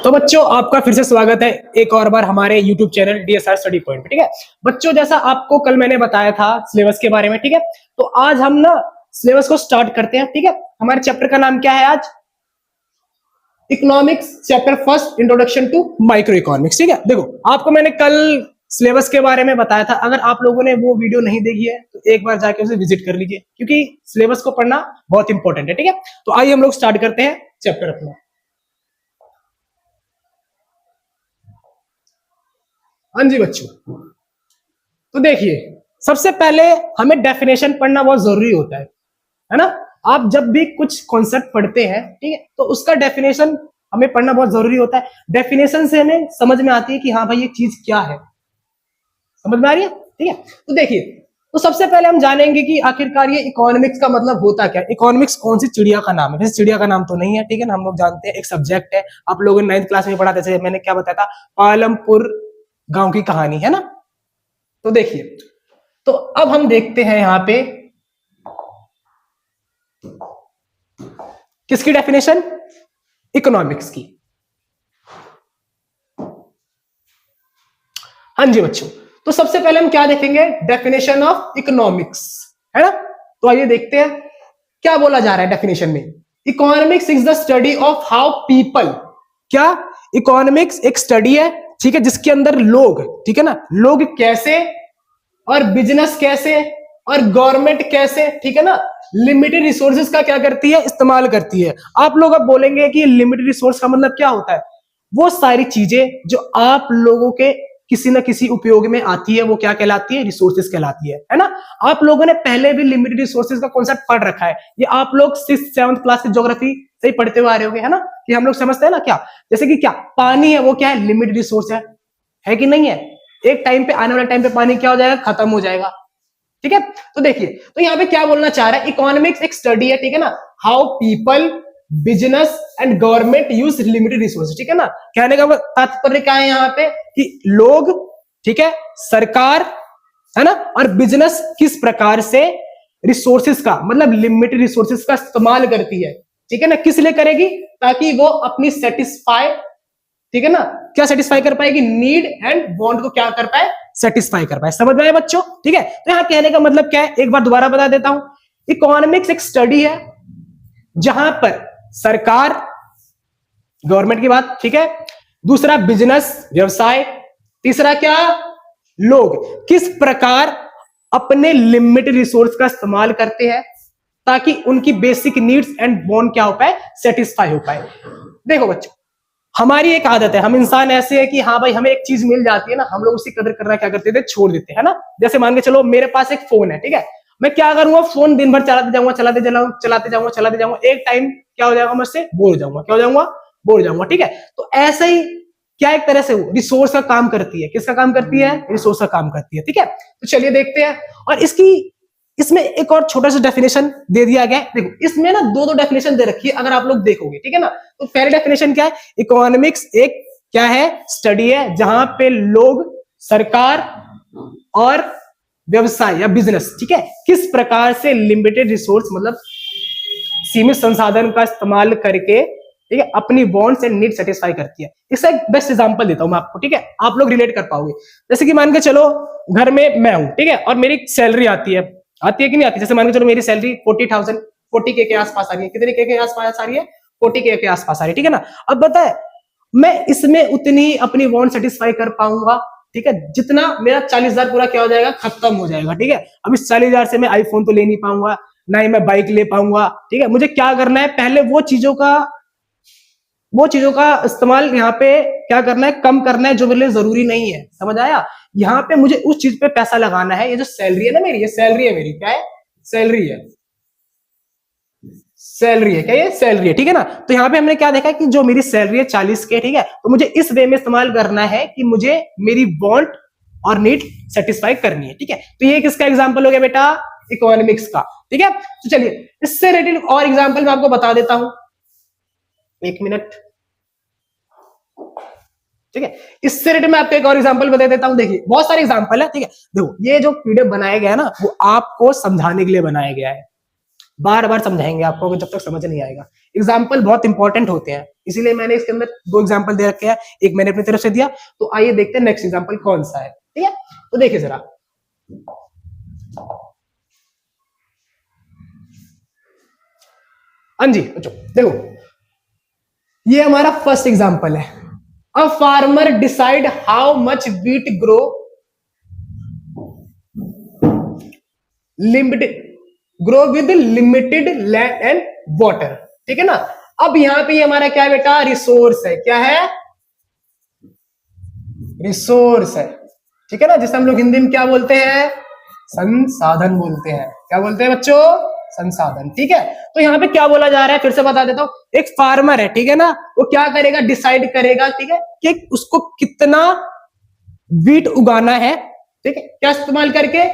तो बच्चों आपका फिर से स्वागत है एक और बार हमारे YouTube channel DSR study point पे। ठीक है बच्चों, जैसा आपको कल मैंने बताया था सिलेबस के बारे में, ठीक है, तो आज हम ना सिलेबस को स्टार्ट करते हैं। ठीक है, हमारे चैप्टर का नाम क्या है आज? Economics chapter first, introduction to micro economics. ठीक है, देखो आपको मैंने कल सिलेबस के बारे में बताया था। अगर आप लोगों ने वो वीडियो नहीं देखी है तो एक बार जाके उसे विजिट कर लीजिए, क्योंकि सिलेबस को पढ़ना बहुत इंपॉर्टेंट है। ठीक है, तो आइए हम लोग स्टार्ट करते हैं चैप्टर अपना। हाँ जी बच्चों, तो देखिए सबसे पहले हमें डेफिनेशन पढ़ना बहुत जरूरी होता है ना। आप जब भी कुछ कॉन्सेप्ट पढ़ते हैं, ठीक है, तो उसका डेफिनेशन हमें पढ़ना बहुत जरूरी होता है। डेफिनेशन से हमें समझ में आती है कि हाँ भाई ये चीज क्या है, समझ में आ रही है। ठीक है, तो देखिए, तो सबसे पहले हम जानेंगे कि आखिरकार ये इकोनॉमिक्स का मतलब होता क्या है। इकोनॉमिक्स कौन सी चिड़िया का नाम है? वैसे चिड़िया का नाम तो नहीं है, ठीक है ना, हम लोग जानते हैं एक सब्जेक्ट है। आप लोगों ने 9th क्लास में पढ़ा था, मैंने क्या बताया था, पालमपुर गांव की कहानी, है ना। तो देखिए, तो अब हम देखते हैं यहां पे किसकी डेफिनेशन? इकोनॉमिक्स की। हाँ जी बच्चों, तो सबसे पहले हम क्या देखेंगे? डेफिनेशन ऑफ इकोनॉमिक्स, है ना। तो आइए देखते हैं क्या बोला जा रहा है डेफिनेशन में। Economics is the study of how people, क्या इकोनॉमिक्स एक स्टडी है, ठीक है, जिसके अंदर लोग, ठीक है ना, लोग कैसे और बिजनेस कैसे और गवर्नमेंट कैसे, ठीक है ना, लिमिटेड रिसोर्सेज का क्या करती है? इस्तेमाल करती है। आप लोग अब बोलेंगे कि लिमिटेड रिसोर्स का मतलब क्या होता है? वो सारी चीजें जो आप लोगों के किसी न किसी उपयोग में आती है, वो क्या कहलाती है? रिसोर्सेज कहलाती है ना। आप लोगों ने पहले भी लिमिटेड रिसोर्सेज का कॉन्सेप्ट पढ़ रखा है। ये आप लोग 6th 7th क्लास की ज्योग्राफी से ही पढ़ते हुए आ रहे होंगे, है ना, कि हम लोग समझते हैं ना क्या, जैसे कि क्या पानी है, वो क्या है? लिमिटेड रिसोर्स है कि नहीं है? एक टाइम पे, आने वाले टाइम पे पानी क्या हो जाएगा? खत्म हो जाएगा। ठीक है, तो देखिए, तो यहाँ पे क्या बोलना चाह रहा है? इकोनॉमिक्स एक स्टडी है, ठीक है ना, how people, business and government use limited resources, ठीक है ना। कहने का तात्पर्य क्या है यहाँ पे कि लोग, ठीक है, सरकार, है ना, और बिजनेस किस प्रकार से रिसोर्सेज का, मतलब लिमिटेड रिसोर्सेज का इस्तेमाल करती है, ठीक है ना। किस लिए करेगी? ताकि वो अपनी सेटिस्फाई, ठीक है ना, क्या सेटिस्फाई कर पाएगी? नीड एंड वांट को क्या कर पाए? सेटिस्फाई कर पाए। समझ में आए बच्चों? ठीक है, तो यहां कहने का मतलब क्या है, एक बार दोबारा बता देता हूं। इकोनॉमिक्स एक स्टडी है जहां पर सरकार, गवर्नमेंट की बात, ठीक है, दूसरा बिजनेस, व्यवसाय, तीसरा क्या, लोग किस प्रकार अपने लिमिटेड रिसोर्स का इस्तेमाल करते हैं ताकि उनकी बेसिक नीड्स एंड वांट क्या हो पाए? सेटिस्फाई हो पाए। देखो बच्चों, हमारी एक आदत है, हम इंसान ऐसे है कि हाँ भाई हमें एक चीज मिल जाती है ना, हम लोग उसी कदर करना क्या करते थे? छोड़ देते हैं ना। जैसे मान के चलो मेरे पास एक फोन है, ठीक है, मैं क्या करूंगा? फोन दिन भर चलाते जाऊंगा, चलाते जाऊंगा, एक टाइम क्या हो जाएगा? मुझसे बोर हो जाऊंगा। क्या हो जाऊंगा? बोर हो जाऊंगा। ठीक है, तो ऐसा ही क्या एक तरह से रिसोर्स का काम करती है। किसका काम करती है? रिसोर्स का काम करती है। ठीक है, तो चलिए देखते हैं। और इसमें एक और छोटा सा डेफिनेशन दे दिया गया है। देखो इसमें ना दो डेफिनेशन दे रखी है, अगर आप लोग देखोगे, ठीक है ना। तो पहले डेफिनेशन क्या है? इकोनॉमिक्स एक क्या है? स्टडी है जहां पे लोग, सरकार और व्यवसाय या बिजनेस, ठीक है, किस प्रकार से लिमिटेड रिसोर्स, मतलब सीमित संसाधन का इस्तेमाल करके, ठीक है, अपनी वांट्स एंड नीड सेटिस्फाई करती है। इसका एक बेस्ट एग्जांपल देता हूं मैं आपको, ठीक है, आप लोग रिलेट कर पाओगे। जैसे कि मान के चलो घर में मैं हूं, ठीक है, और मेरी सैलरी आती है कि नहीं आती? जैसे मान के चलो मेरी सैलरी 40,000, 40K के आसपास आ रही है। कितने के आसपास आ रही है? 40K के आसपास आ रही है, ठीक है ना। अब बताए मैं इसमें उतनी अपनी वांट सेटिस्फाई कर पाऊंगा, ठीक है, जितना मेरा 40,000 पूरा क्या हो जाएगा? खत्म हो जाएगा। ठीक है, अब इस 40,000 से मैं आईफोन तो ले नहीं पाऊंगा, ना ही मैं बाइक ले पाऊंगा। ठीक है, मुझे क्या करना है? पहले वो चीजों का इस्तेमाल यहाँ पे क्या करना है? कम करना है, जो मेरे लिए जरूरी नहीं है। समझ आया? यहाँ पे मुझे उस चीज पे पैसा लगाना है। ये जो सैलरी है ना मेरी, ये सैलरी है मेरी। क्या है? सैलरी है। सैलरी है क्या? ये सैलरी है, ठीक है ना। तो यहाँ पे हमने क्या देखा कि जो मेरी सैलरी है 40K, ठीक है, तो मुझे इस वे में इस्तेमाल करना है कि मुझे मेरी वांट और नीड सेटिस्फाई करनी है। ठीक है, तो ये किसका एग्जाम्पल हो गया बेटा? इकोनॉमिक्स का। ठीक है, तो चलिए इससे रिलेटेड और एग्जाम्पल मैं आपको बता देता हूं, एक मिनट। ठीक है, इससे रिलेटेड मैं आपको एक और एग्जांपल बता देता हूं। देखिए बहुत सारे एग्जांपल है, ठीक है। देखो ये जो पीडीएफ बनाया गया है ना, वो आपको समझाने के लिए बनाया गया है। बार बार समझाएंगे आपको जब तक समझ नहीं आएगा। एग्जाम्पल बहुत इंपॉर्टेंट होते हैं, इसीलिए मैंने इसके अंदर 2 एग्जाम्पल दे रखे हैं, एक मैंने अपनी तरफ से दिया। तो आइए देखते हैं नेक्स्ट एग्जाम्पल कौन सा है। ठीक है, तो देखिए जरा, हाँ जी बच्चों देखो, ये हमारा फर्स्ट एग्जाम्पल है। A farmer decide how much wheat grow limited grow with limited land and water. ठीक है ना। अब यहां पे हमारा क्या है बेटा, रिसोर्स है। क्या है, रिसोर्स है। ठीक है ना, जिसे हम लोग हिंदी में क्या बोलते हैं, संसाधन बोलते हैं। क्या बोलते हैं बच्चों, संसाधन। ठीक है, तो यहाँ पे क्या बोला जा रहा है, फिर से बता देता हूं। एक फार्मर है, ठीक है ना, वो क्या करेगा, डिसाइड करेगा, ठीक है, कि उसको कितना व्हीट उगाना है। ठीक है, क्या इस्तेमाल करके,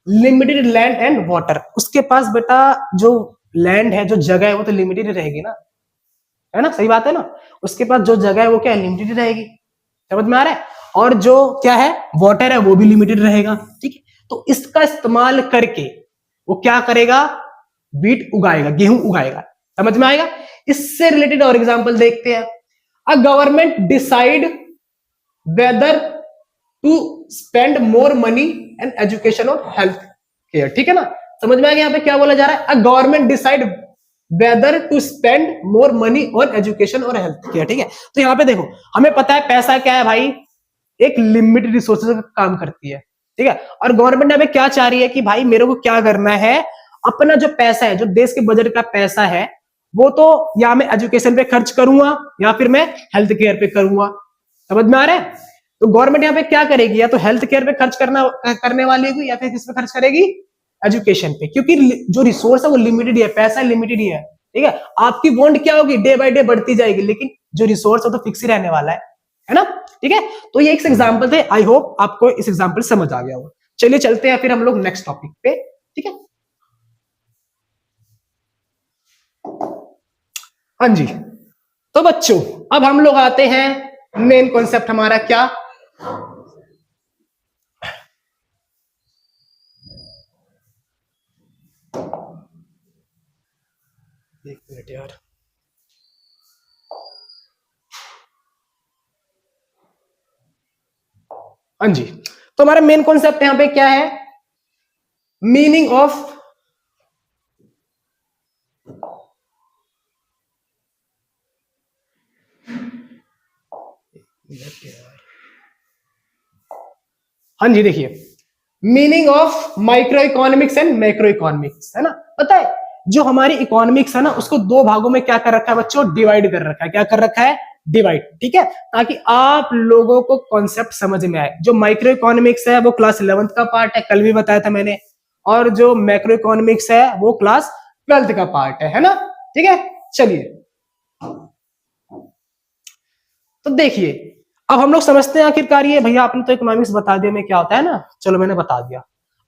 लिमिटेड लैंड एंड वाटर। उसके पास बेटा जो लैंड है, जो जगह है, वो तो लिमिटेड रहेगी ना, है ना, सही बात है ना। उसके पास जो जगह है वो क्या है, लिमिटेड रहेगी। समझ में आ रहा है। और जो क्या है, वाटर है, वो भी लिमिटेड रहेगा। ठीक है, तो इसका इस्तेमाल करके वो क्या करेगा, व्हीट उगाएगा, गेहूं उगाएगा। समझ में आएगा। इससे रिलेटेड और एग्जांपल देखते हैं। A government decide whether to spend more money and education और हेल्थ केयर। ठीक है ना, समझ में आ गया यहाँ पे क्या बोला जा रहा है। A government decide whether to spend more money on education और हेल्थ केयर। ठीक है, तो यहाँ पे देखो, हमें पता है पैसा क्या है भाई, एक लिमिटेड रिसोर्सेज का काम करती है। ठीक है, और गवर्नमेंट हमें क्या चाह रही है कि भाई मेरे को क्या करना है, अपना जो पैसा है, जो देश के बजट का पैसा है, वो तो या मैं एजुकेशन पे खर्च करूंगा या फिर मैं हेल्थ केयर पे करूंगा। समझ में आ रहा है। तो गवर्नमेंट यहाँ पे क्या करेगी, या तो हेल्थ केयर पे खर्च करने वाली होगी, या फिर किस पे खर्च करेगी, एजुकेशन पे। क्योंकि जो रिसोर्स है वो लिमिटेड ही है, पैसा लिमिटेड ही है। ठीक है, आपकी बॉन्ड क्या होगी, डे बाय डे बढ़ती जाएगी, लेकिन जो रिसोर्स है तो फिक्स ही रहने वाला है ना। ठीक है, तो ये एक एग्जांपल थे। आई होप आपको इस एग्जांपल समझ आ गया होगा। चलिए चलते हैं फिर हम लोग नेक्स्ट टॉपिक पे। ठीक है, हाँ जी, तो बच्चों अब हम लोग आते हैं मेन कॉन्सेप्ट हमारा क्या, एक मिनट यार, हाँ जी, तो हमारा मेन कॉन्सेप्ट यहां पे क्या है, मीनिंग ऑफ हाँ जी, देखिए, meaning of micro economics and macro economics, है ना। पता है जो हमारी इकोनॉमिक्स है ना, उसको 2 भागों में क्या कर रखा है बच्चों, डिवाइड कर रखा है। क्या कर रखा है, डिवाइड। ठीक है, ताकि आप लोगों को कॉन्सेप्ट समझ में आए। जो माइक्रो इकोनॉमिक्स है वो क्लास 11th का पार्ट है, कल भी बताया था मैंने। और जो मैक्रो इकोनॉमिक्स है वो क्लास 12th का पार्ट है ना। ठीक है, चलिए, तो देखिए, अब हम लोग समझते हैं आखिरकार, ये भैया आपने तो इकोनॉमिक्स बता दिया मैं क्या होता है ना, चलो मैंने बता दिया।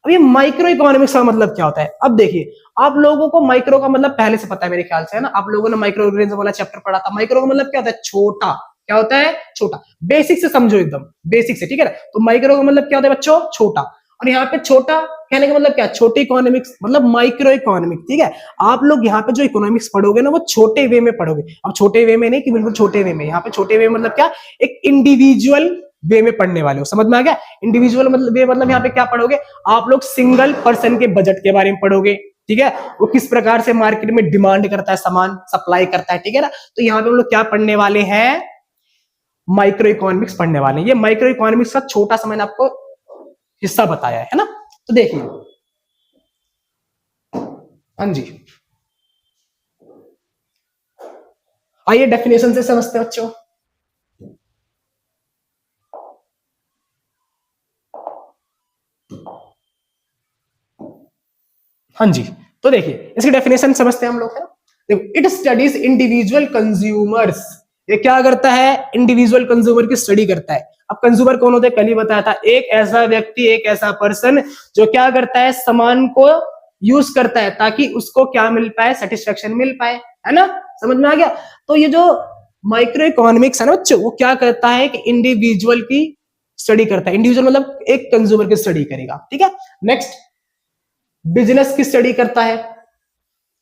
अब ये माइक्रो इकोनॉमिक्स का मतलब क्या होता है। अब देखिए, आप लोगों को माइक्रो का मतलब पहले से पता है मेरे ख्याल से, है ना। आप लोगों ने माइक्रो ऑर्गेनिज्म वाला चैप्टर पढ़ा था। माइक्रो का मतलब क्या होता है, छोटा। क्या होता है, छोटा। बेसिक से समझो, एकदम बेसिक से। ठीक है ना, तो माइक्रो का मतलब क्या होता है बच्चों, छोटा। और यहाँ पे छोटा कहने का मतलब क्या, छोटी इकोनॉमिक्स मतलब माइक्रो इकोनॉमिक्स। ठीक है, आप लोग यहाँ पे जो इकोनॉमिक्स पढ़ोगे ना, वो छोटे वे में पढ़ोगे। अब छोटे वे में नहीं कि बिल्कुल छोटे वे में, यहाँ पे छोटे वे मतलब क्या, एक इंडिविजुअल वे में पढ़ने वाले हो। समझ में आ गया। इंडिविजुअल मतलब वे मतलब यहाँ पे क्या पढ़ोगे आप लोग, सिंगल पर्सन के बजट के बारे में पढ़ोगे। ठीक है, वो किस प्रकार से मार्केट में डिमांड करता है, सामान सप्लाई करता है। ठीक है ना, तो यहाँ पे हम लोग क्या पढ़ने वाले हैं, माइक्रो इकोनॉमिक्स पढ़ने वाले हैं। ये माइक्रो इकोनॉमिक्स का छोटा सा मैंने आपको हिस्सा बताया है ना। तो देखिए, हाँ जी, आइए डेफिनेशन से समझते हैं बच्चों। हाँ जी, तो देखिए इसकी डेफिनेशन समझते हैं हम लोग, है ना। देखो, इट स्टडीज इंडिविजुअल कंज्यूमर्स। ये क्या करता है, इंडिविजुअल कंज्यूमर की स्टडी करता है। अब कंज्यूमर कौन होता है, कल ही बताया था, एक ऐसा व्यक्ति, एक ऐसा पर्सन जो क्या करता है, सामान को यूज करता है ताकि उसको क्या मिल पाए, सेटिस्फेक्शन मिल पाए, है ना। समझ में आ गया। तो ये जो माइक्रो इकोनॉमिक्स है ना बच्चों, वो क्या करता है कि इंडिविजुअल की स्टडी करता है। इंडिविजुअल मतलब एक कंज्यूमर की स्टडी करेगा। ठीक है, नेक्स्ट, बिजनेस की स्टडी करता है।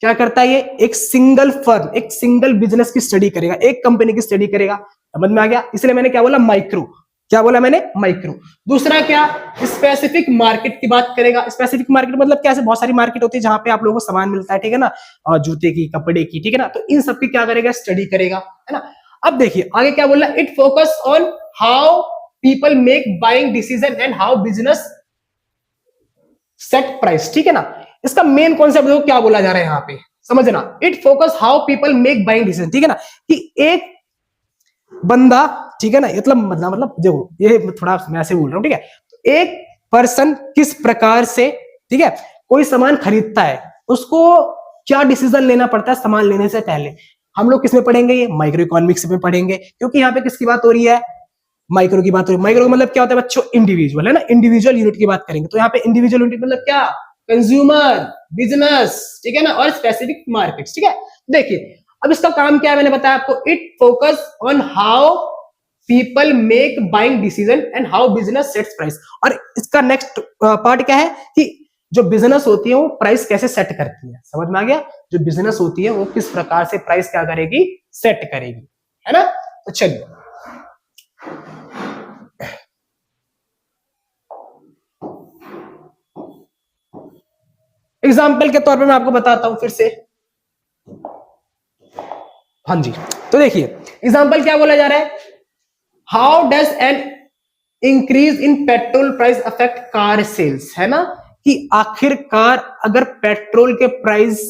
क्या करता है ये? एक सिंगल फर्म, एक सिंगल बिजनेस की स्टडी करेगा, एक कंपनी की स्टडी करेगा। समझ में आ गया? इसलिए मैंने क्या बोला? माइक्रो। क्या बोला मैंने? माइक्रो। दूसरा क्या? स्पेसिफिक मार्केट की बात करेगा। स्पेसिफिक मार्केट मतलब क्या? ऐसे बहुत सारी मार्केट होती है जहां पे आप लोगों को सामान मिलता है, ठीक है ना, और जूते की, कपड़े की, ठीक है ना, तो इन सब की क्या करेगा? स्टडी करेगा, है ना। अब देखिए आगे क्या बोला? It focus on how people make buying decision and how business set price, ठीक है ना। इसका मेन कॉन्सेप्ट देखो क्या बोला जा रहा है यहाँ पे, समझना। It focus how people make buying decision, ठीक है ना, कि एक बंदा, ठीक है ना, मतलब देखो ये थोड़ा मैं ऐसे बोल रहा हूँ, ठीक है, एक पर्सन किस प्रकार से, ठीक है, कोई सामान खरीदता है, उसको क्या डिसीजन लेना पड़ता है सामान लेने से पहले। हम लोग किसमें पढ़ेंगे? ये माइक्रो इकोनॉमिक्स में पढ़ेंगे, क्योंकि यहाँ पे किसकी बात हो रही है? माइक्रो की बात हो रही है। माइक्रो मतलब क्या होता है बच्चों? इंडिविजुअल, है ना, इंडिविजुअल यूनिट की बात करेंगे। तो यहाँ पे इंडिविजुअल यूनिट मतलब क्या? कंज्यूमर, बिजनेस, ठीक है ना, और स्पेसिफिक मार्केट्स, ठीक है। देखिए अब इसका काम क्या है, मैंने बताया आपको। It focus on how people make buying decision and how business sets price. और इसका नेक्स्ट पार्ट क्या है कि जो बिजनेस होती है वो प्राइस कैसे सेट करती है। समझ में आ गया? जो बिजनेस होती है वो किस प्रकार से प्राइस क्या करेगी? सेट करेगी, है ना। तो चलिए एग्जाम्पल के तौर पे मैं आपको बताता हूं फिर से। हाँ जी, तो देखिए एग्जाम्पल क्या बोला जा रहा है? How does an increase in petrol price affect car sales, है ना, कि आखिरकार अगर पेट्रोल के प्राइस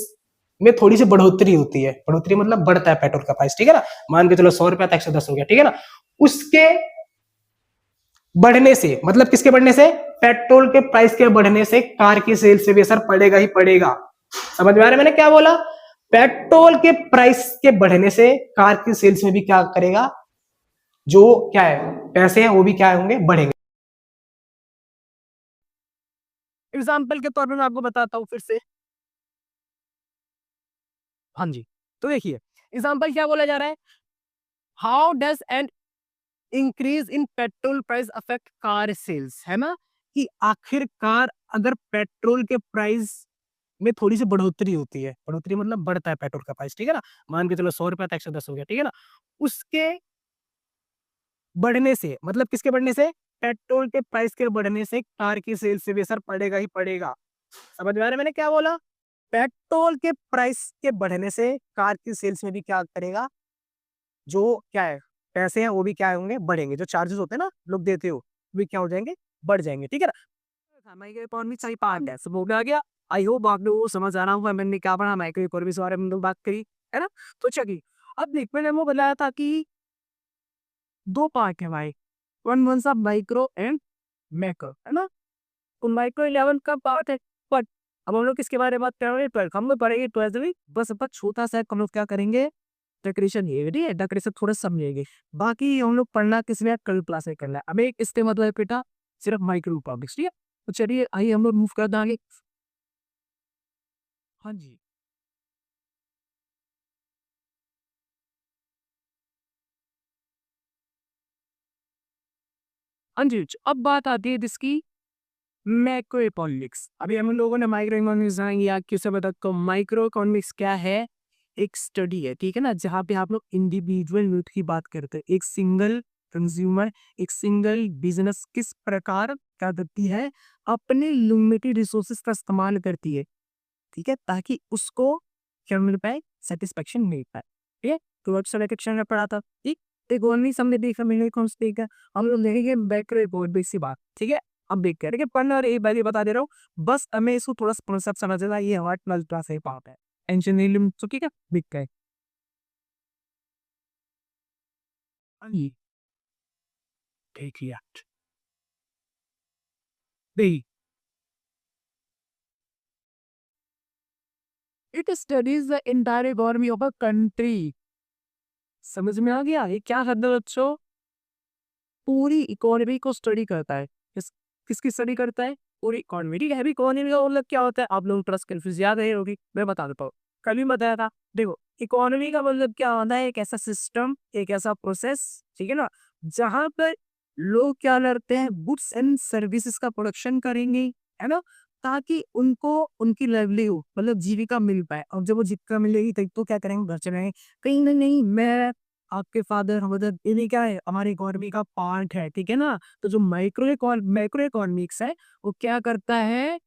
में थोड़ी सी बढ़ोतरी होती है, बढ़ोतरी मतलब बढ़ता है पेट्रोल का प्राइस, ठीक है ना, मान के चलो 100 रुपया था 110 हो गया, ठीक है ना, उसके बढ़ने से मतलब किसके बढ़ने से? पेट्रोल के प्राइस के बढ़ने से कार की सेल्स पे भी असर पड़ेगा ही पड़ेगा। समझ में आ रहा है मैंने क्या बोला? पेट्रोल के प्राइस के बढ़ने से कार की सेल्स में भी क्या करेगा? जो क्या है पैसे हैं वो भी क्या होंगे? बढ़ेंगे। एग्जाम्पल के तौर पे मैं आपको बताता हूं फिर से। हाँ जी, तो देखिए एग्जाम्पल क्या बोला जा रहा है? How does an increase in petrol price affect car sales, है ना, कि आखिरकार अगर पेट्रोल के प्राइस में थोड़ी सी बढ़ोतरी होती है, बढ़ोतरी मतलब बढ़ता है पेट्रोल का प्राइस, ठीक है ना, मान के चलो 100 रुपया था 110 हो गया, ठीक है ना, उसके बढ़ने से मतलब किसके बढ़ने से? पेट्रोल के प्राइस के बढ़ने से कार की सेल्स से भी असर पड़ेगा ही पड़ेगा। समझ में आ रहा है मैंने क्या बोला? पेट्रोल के प्राइस के बढ़ने से कार की सेल्स में भी क्या करेगा? जो क्या है पैसे हैं वो भी क्या होंगे? बढ़ेंगे। जो चार्जेस होते हैं ना लोग देते हो, वो भी क्या हो जाएंगे? बढ़ जाएंगे, ठीक है ना। माइक्रो इकोनॉमिक्स सही पार्ट है, सब हो गया। आई होप आप लोगों को समझ आ रहा होगा मैंने क्या पढ़ा, माइक्रो इकोनॉमिक्स के बारे में हम लोग बात करी, है ना। तो चलिए अब देख, मैंने वो बताया था कि दो पार्ट है भाई, वन वन सा माइक्रो एंड मैक्रो, है ना। तो माइक्रो 11 का पार्ट है, बट अब हम लोग किसके बारे में बात कर रहे हैं? 12 हम लोग पढ़ेंगे 12 में, बस अपन छोटा सा हम लोग क्या करेंगे? डेकोरेशन, ये ठीक है, डेकोरेशन थोड़ा समझेंगे। बाकी हम लोग पढ़ना किसमें? कल क्लास में करना है। अब एक इसके मतलब है बेटा सिर्फ माइक्रो इकोनॉमिक्स, ठीक है। तो चलिए आइए हम लोग मूव कर देंगे। हाँ जी, हाँ जी, अब बात आती है जिसकी मैक्रो इकोनॉमिक्स। अभी हम लोगों ने माइक्रो इकोनॉमिक्स जानेंगे या किसे बता तो माइक्रो इकोनॉमिक्स क्या है? एक स्टडी है, ठीक है ना, जहाँ पे आप लोग इंडिविजुअल यूथ की बात करते हैं। एक सिंगल कंज्यूमर, एक सिंगल बिजनेस किस प्रकार क्या करती है? अपने लिमिटेड रिसोर्सेज का इस्तेमाल करती है, ठीक है, ताकि उसको क्या मिल पाए? सेटिस्फेक्शन मिल पाए, ठीक है। तो वर्क सेलेक्शन में पढ़ा था, ठीक। एक और नहीं समझे देखा मैंने कौन सा देखा, हम लोग देखेंगे बैक रिपोर्ट बेसी बात, ठीक है। अब देख कर के पढ़ना, और एक बार ये बता दे रहा हूँ, बस हमें इसको थोड़ा सा कॉन्सेप्ट समझना, ये हमारा 12th क्लास है पार्ट है। इंजीनियरिंग ठीक है, दिख गए। हाँ जी, देखिए देखिए, it studies the entire economy of a country. समझ में आ गया ये क्या शब्द है बच्चों? पूरी इकोनॉमी को स्टडी करता है। किसकी स्टडी करता है? पूरी इकोनॉमी, ठीक है। अभी इकोनॉमी का मतलब क्या होता है? आप लोग ट्रस्ट कंफ्यूज याद है होगी, मैं बता देता हूँ। कल भी बताया था। देखो इकोनॉमी का मतलब क्या होता है? एक ऐसा सिस्टम, एक ऐसा प्रोसेस, ठीक है ना, जहां पर लोग क्या करते हैं? गुड्स एंड सर्विसेज का प्रोडक्शन करेंगे, है ना, ताकि उनको उनकी लाइवलीहुड मतलब जीविका मिल पाए। और जब वो जीविका मिलेगी तब तो क्या करेंगे, घर चलाएंगे। कहीं ना नहीं, मैं आपके फादर मदर ये क्या है, हमारी इकोनॉमी का पार्ट है, ठीक है ना। तो जो मैक्रो इकोनॉमिक्स है वो क्या करता है,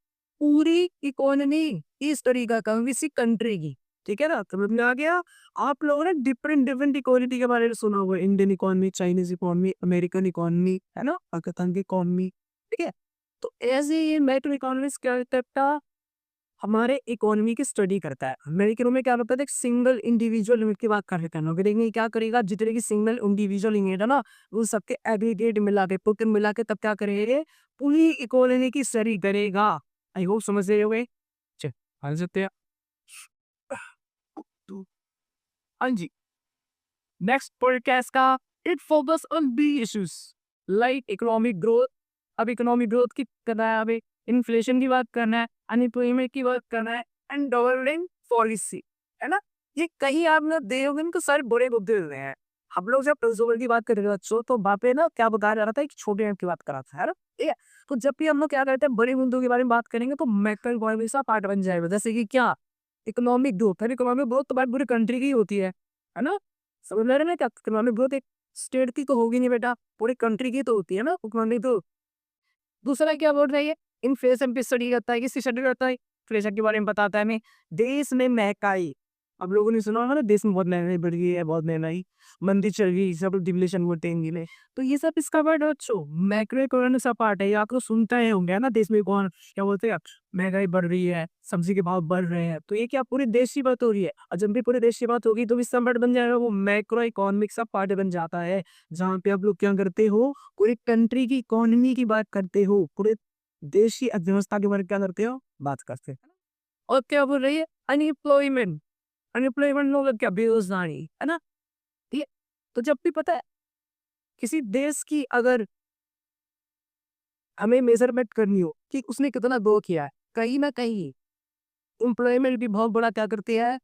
पूरी इकोनॉमी इस तरीका का किसी कंट्री की, ठीक है ना, समझ में आ गया। आप लोगों ने डिफरेंट डिफरेंट इक्वालिटी के बारे में सुना हुआ, Indian economy, Chinese economy, American economy, है ना, पाकिस्तान की इकोनॉमी, ठीक है। तो ऐसे ये मैक्रो इकोनॉमिक्स क्या करता है, हमारे इकोनॉमी की स्टडी करता है। अमेरिकन में क्या होता है, एक सिंगल इंडिविजुअल यूनिट की बात कर रहे हैं, देखिए क्या करेगा, जितने की सिंगल इंडिविजुअल यूनिट है ना, वो सबके एग्रीगेट मिला के टोटल मिला के तब क्या करेंगे, पूरी इकोनॉमी की स्टडी करेगा। आई होप समझ रहे होगे। चल आ सकते हैं। हाँ जी, नेक्स्ट पॉडकास्ट का it focus on be issues like economic growth. अब इकोनॉमिक ग्रोथ की करना है, अभी इन्फ्लेशन की बात करना है, अनएम्प्लॉयमेंट की बात करना है, एंड गवर्नमेंट पॉलिसी, है ना। ये कहीं आपने देखोगे ना तो सारे बड़े मुद्दे होते हैं। हम लोग जब प्रिंसिपल की बात कर रहे थे बच्चों, तो वहाँ पे ना क्या बताया जा रहा था, एक छोटे एम की बात कर रहा था, है ना, ठीक है। तो जब भी हम लोग क्या करते हैं, बड़े मुद्दों के बारे में बात करेंगे तो मैक्रो इकोनॉमिक्स का पार्ट बन जाएगा। जैसे कि क्या, इकोनॉमिक ग्रोथ है, इकोनॉमिक ग्रोथ तो बात पूरी कंट्री की ही होती है ना। समझ ले रहे हैं क्या, इकोनॉमिक ग्रोथ एक स्टेट की तो होगी नहीं बेटा, पूरी कंट्री की तो होती है ना इकोनॉमिक ग्रोथ। दूसरा क्या बोल रही है, इन्फ्लेशन पे स्टडी करता है, किसकी स्टडी करता है, इन्फ्लेशन के बारे में बताता है हमें। देश में महंगाई, अब लोगों ने सुना होगा ना, देश में बहुत महंगाई बढ़ गई है, बहुत महंगाई, मंदी चल गई, सब डिप्लेशन बोलते हैं हिंदी में। तो ये सब इसका पार्ट है बच्चों, मैक्रो इकोनॉमिक्स का पार्ट है। ये आप लोग सुनते हैं होंगे है ना, देश में कौन क्या बोलते हैं, महंगाई बढ़ रही है, सब्जी के भाव बढ़ रहे हैं, तो ये क्या पूरे देश की बात हो रही है। और जब भी पूरे देश की बात होगी तो इसका पार्ट बन जाएगा, वो मैक्रो इकोनॉमिक्स का पार्ट बन जाता है। जहाँ पे आप लोग क्या करते हो, पूरी कंट्री की इकोनॉमी की बात करते हो, पूरे देश की अर्थव्यवस्था के बारे में क्या करते हो, बात करते हैं। और क्या बोल रही है, अनएम्प्लॉयमेंट, अनएम्प्लॉयमेंट लोग क्या, बेरोजगारी, है ना, ठीक है। तो जब भी पता है किसी देश की अगर हमें मेजरमेंट करनी हो कि उसने कितना ग्रो किया है, कहीं ना कहीं एम्प्लॉयमेंट भी बहुत बड़ा क्या करती है,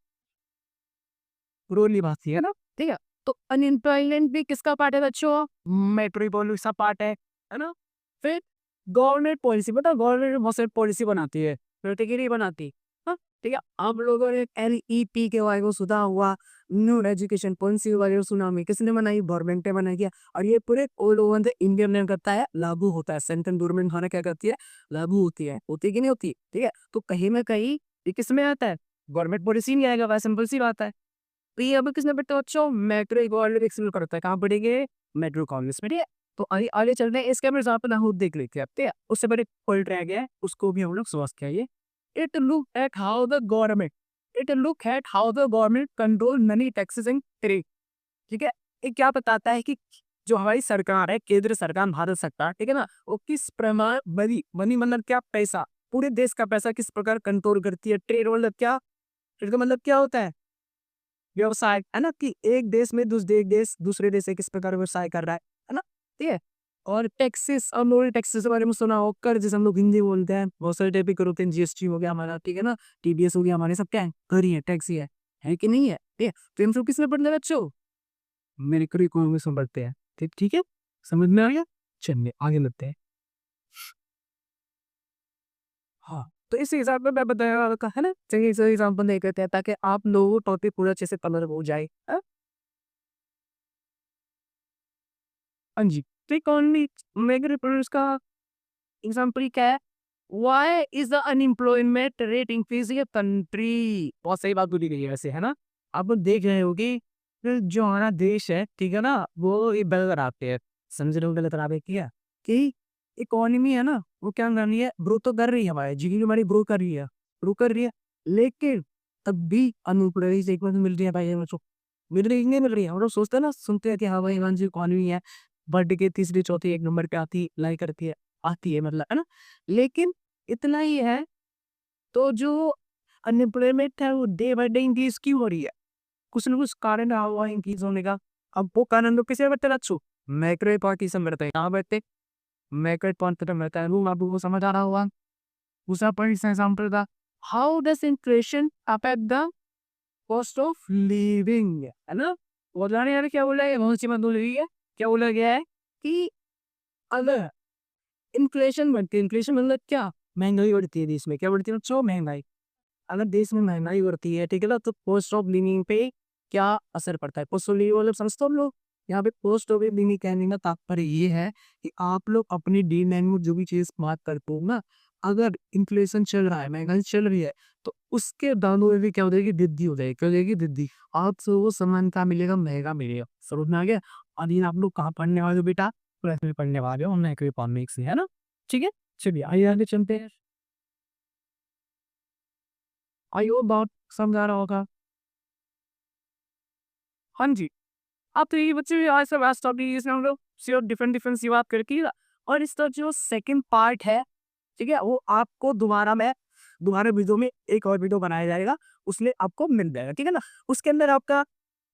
रोल निभाती है ना, ठीक है। तो अनएम्प्लॉयमेंट भी किसका पार्ट है बच्चों, मैक्रो इकोनॉमिक्स का पार्ट है ना। फिर गवर्नमेंट पॉलिसी, बता गवर्नमेंट बहुत सारी पॉलिसी बनाती है, नहीं बनाती, हाँ, ठीक है। आप लोगों ने LEP के बारे में सुना हुआ, न्यू एजुकेशन पॉलिसी के बारे में सुना होगा, किसने बनाई, गवर्नमेंट ने बनाई किया। और ये पूरे ऑल ओवर द इंडिया में करता है, लागू होता है, सेंट्रल गवर्नमेंट खाना क्या करती है, लागू होती है कि नहीं होती, ठीक है। तो कहीं ना कहीं ये किस में आता है, गवर्नमेंट पॉलिसी नहीं आएगा, वह सिंपल सी बात है। तो ये अभी किसने पढ़ते हो बच्चों, मैक्रो इकोनॉमिक्स में करता है, कहाँ पढ़ेंगे, मैक्रो इकोनॉमिक्स में, ठीक है। तो आगे आगे चलते हैं, इसके एग्जाम्पल हम देख लेते हैं, ठीक है। उससे बड़े पॉइंट रह गया है, उसको भी हम लोग समझ के आइए। It look at how the government, it look at how the government control money taxes and trade, ठीक है। ये क्या बताता है कि जो हमारी सरकार है, केंद्र सरकार, भारत सरकार, ठीक है ना, वो किस प्रमाण मनी, मनी मतलब क्या, पैसा, पूरे देश का पैसा किस प्रकार कंट्रोल करती है। ट्रेड मतलब क्या, ट्रेड का मतलब क्या होता है, व्यवसाय, है ना, कि एक देश में दूसरे देश से किस प्रकार व्यवसाय कर रहा है ना, ठीक है। और टैक्सेस, और लोग टैक्सेस के बारे में सुना हो, कर, जैसे हम लोग हिंदी बोलते हैं, बहुत सारे टाइप के होते हैं, GST हो गया हमारा, ठीक है ना, TDS हो गया, हमारे सब क्या है, कर ही है, टैक्स ही है कि नहीं है, ठीक है। तो इन सब किसमें पढ़ते हैं बच्चों, मैक्रो इकोनॉमिक्स में पढ़ते हैं, ठीक है, समझ में आ गया। चलिए आगे बढ़ते हैं। हाँ, तो इस हिसाब में मैं बताया है ना, चलिए इस एग्जाम्पल नहीं करते हैं ताकि आप लोगों को टॉपिक पूरा अच्छे से कलर हो जाए, हाँ? हाँ जी, तो इकोनॉमी मेरे प्रोड्यूस का एग्जाम्पल क्या है, why is the unemployment rate increase in country. बहुत सही बात बोली गई है वैसे, है ना। आप लोग देख रहे हो कि जो हमारा देश है, ठीक है ना, वो ये बरकरार आते हैं, समझ रहे हो गलत राह पे किया कि इकोनॉमी है ना, वो क्या कर रही है, ग्रो तो कर रही है, हमारी जीडीपी हमारी ग्रो कर रही है, लेकिन तब भी अनएम्प्लॉयमेंट एक मिल रही है भाई, हमें मिल रही है, नहीं मिल रही है। हम लोग सोचते हैं ना, सुनते हैं कि हाँ भाई हाँ जी इकोनॉमी है, बढ़ के तीसरी चौथी एक नंबर पे लाई करती है, आती है मतलब, है ना। लेकिन इतना ही है, तो जो अनएम्प्लॉयमेंट है वो डे बाय डे इंक्रीज क्यों हो रही है, कुछ ना कुछ कारण रहा हुआ इंक्रीज होने का। अब वो कारण लोग किसे बैठते रखो, मैक्रो पार्टी से बैठते हैं, कहाँ बैठते, मैक्रो पार्टी में बैठता है, रूम आपको वो समझ आ रहा हुआ। दूसरा पॉइंट एग्जाम्पल था, how does inflation affect the cost of living, है ना। बोला नहीं यार, क्या बोला है, बहुत सी बात बोली गई है। क्या बोला गया है कि अगर इन्फ्लेशन बढ़ती है, इन्फ्लेशन मतलब क्या, महंगाई बढ़ती है देश में, क्या बढ़ती है बच्चों? महंगाई। अगर देश में महंगाई बढ़ती है, ठीक है ना, तो कॉस्ट ऑफ लिविंग पे क्या असर पड़ता है? कॉस्ट ऑफ लिविंग मतलब समझते हो हम लोग? यहाँ पे कॉस्ट ऑफ लिविंग कहने का तात्पर्य ये है कि आप लोग अपनी डेली लाइफ में जो भी चीज बात करते हो ना, अगर इन्फ्लेशन चल रहा है, महंगाई चल रही है, तो उसके दामों में भी क्या हो जाएगी? वृद्धि हो जाएगी। क्या हो जाएगी? वृद्धि। आपको वो सामान कहाँ मिलेगा? महंगा मिलेगा। समझ में आ गया? और ये आप लोग कहाँ पढ़ने वाले हो बेटा? प्लस में पढ़ने वाले हो, हम मैक्रो इकोनॉमिक्स से, है ना? ठीक है, चलिए आइए आगे चलते हैं। आई होप बहुत समझ आ रहा होगा। हाँ जी, आप तो ये बच्चे भी आज सब आज टॉपिक इसमें हम लोग सिर्फ डिफरेंट डिफरेंट सी बात करके, और इसका जो सेकंड पार्ट है, ठीक है, वो आपको दोबारा वीडियो में एक और वीडियो बनाया जाएगा, उसमें आपको मिल जाएगा, ठीक है ना? उसके अंदर आपका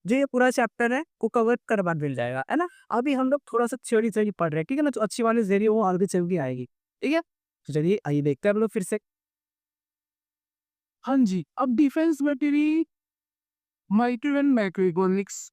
जो ये पूरा चैप्टर है वो कवर करवा मिल जाएगा, है ना? अभी हम लोग थोड़ा सा थ्योरी पढ़ रहे हैं, ठीक है ना? जो अच्छी वाली थ्योरी वो आगे चल के आएगी, ठीक है? तो चलिए आइए देखते हैं हम लोग फिर से। हाँ जी, अब defence material micro and macro economics